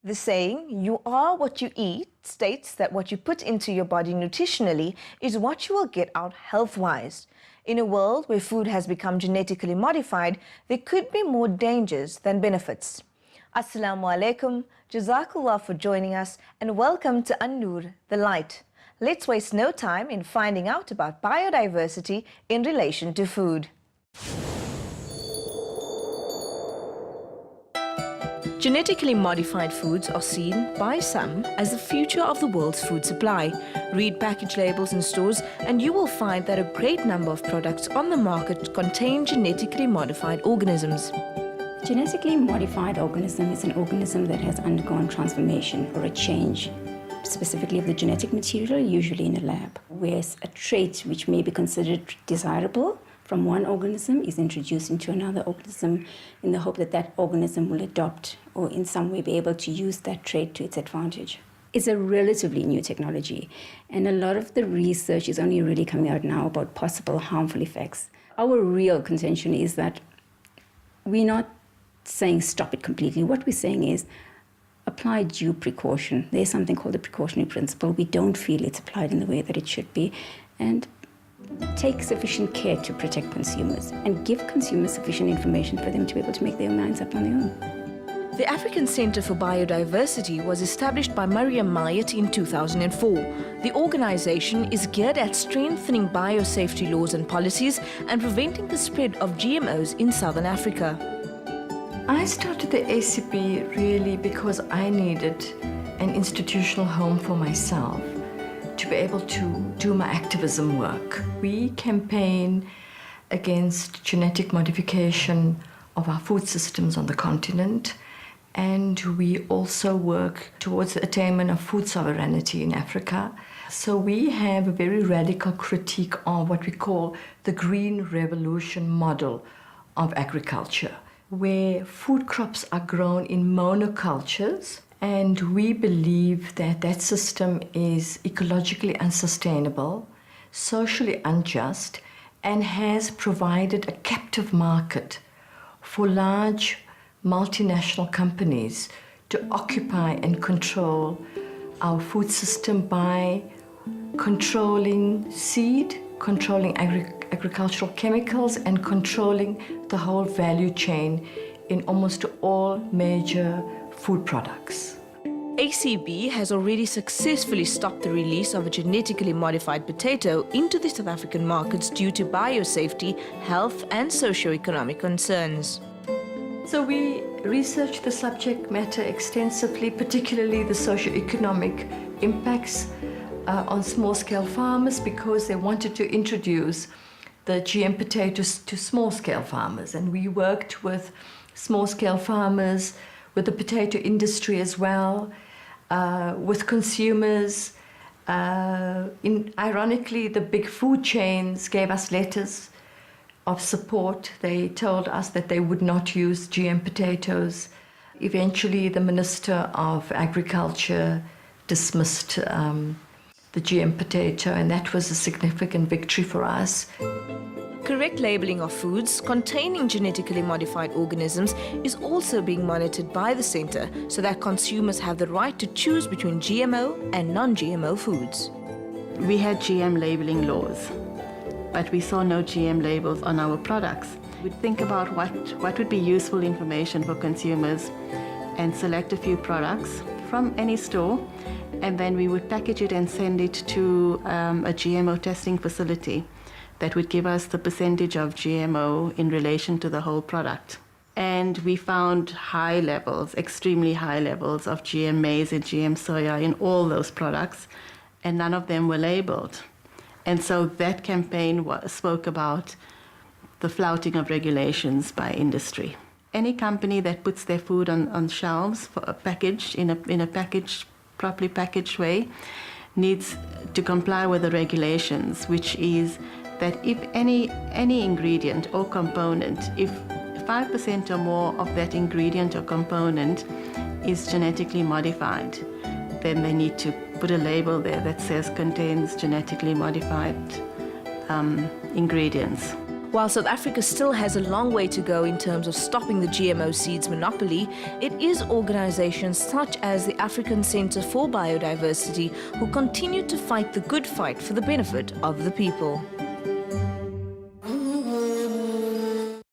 The saying, "you are what you eat," states that what you put into your body nutritionally is what you will get out health-wise. In a world where food has become genetically modified, there could be more dangers than benefits. Assalamu alaikum, Jazakallah for joining us, and welcome to AnNUr, the light. Let's waste no time in finding out about biodiversity in relation to food. Genetically modified foods are seen by some as the future of the world's food supply. Read package labels in stores and you will find that a great number of products on the market contain genetically modified organisms. Genetically modified organism is an organism that has undergone transformation or a change, specifically of the genetic material, usually in a lab, whereas a trait which may be considered desirable from one organism is introduced into another organism in the hope that that organism will adopt or in some way be able to use that trait to its advantage. It's a relatively new technology, and a lot of the research is only really coming out now about possible harmful effects. Our real contention is that we're not saying stop it completely. What we're saying is apply due precaution. There's something called the precautionary principle. We don't feel it's applied in the way that it should be, and take sufficient care to protect consumers and give consumers sufficient information for them to be able to make their minds up on their own. The African Centre for Biodiversity was established by Mariam Mayet in 2004. The organisation is geared at strengthening biosafety laws and policies and preventing the spread of GMOs in southern Africa. I started the ACB really because I needed an institutional home for myself to be able to do my activism work. We campaign against genetic modification of our food systems on the continent, and we also work towards the attainment of food sovereignty in Africa. So we have a very radical critique of what we call the green revolution model of agriculture, where food crops are grown in monocultures, and we believe that that system is ecologically unsustainable, socially unjust, and has provided a captive market for large multinational companies to occupy and control our food system by controlling seed, controlling agricultural chemicals, and controlling the whole value chain in almost all major food products. ACB has already successfully stopped the release of a genetically modified potato into the South African markets due to biosafety, health and socio-economic concerns. So we researched the subject matter extensively, particularly the socio-economic impacts on small-scale farmers, because they wanted to introduce the GM potatoes to small-scale farmers. And we worked with small-scale farmers, with the potato industry as well, with consumers. Ironically, the big food chains gave us letters of support. They told us that they would not use GM potatoes. Eventually, the Minister of Agriculture dismissed the GM potato, and that was a significant victory for us. Correct labelling of foods containing genetically modified organisms is also being monitored by the centre so that consumers have the right to choose between GMO and non-GMO foods. We had GM labelling laws, but we saw no GM labels on our products. We'd think about what would be useful information for consumers and select a few products from any store, and then we would package it and send it to a GMO testing facility that would give us the percentage of GMO in relation to the whole product. And we found high levels, extremely high levels of GM maize and GM soya in all those products, and none of them were labeled. And so that campaign spoke about the flouting of regulations by industry. Any company that puts their food on shelves for a package in a properly packaged way needs to comply with the regulations, which is that if any ingredient or component, if 5% or more of that ingredient or component is genetically modified, then they need to put a label there that says contains genetically modified ingredients. While South Africa still has a long way to go in terms of stopping the GMO seeds monopoly, it is organizations such as the African Centre for Biodiversity who continue to fight the good fight for the benefit of the people.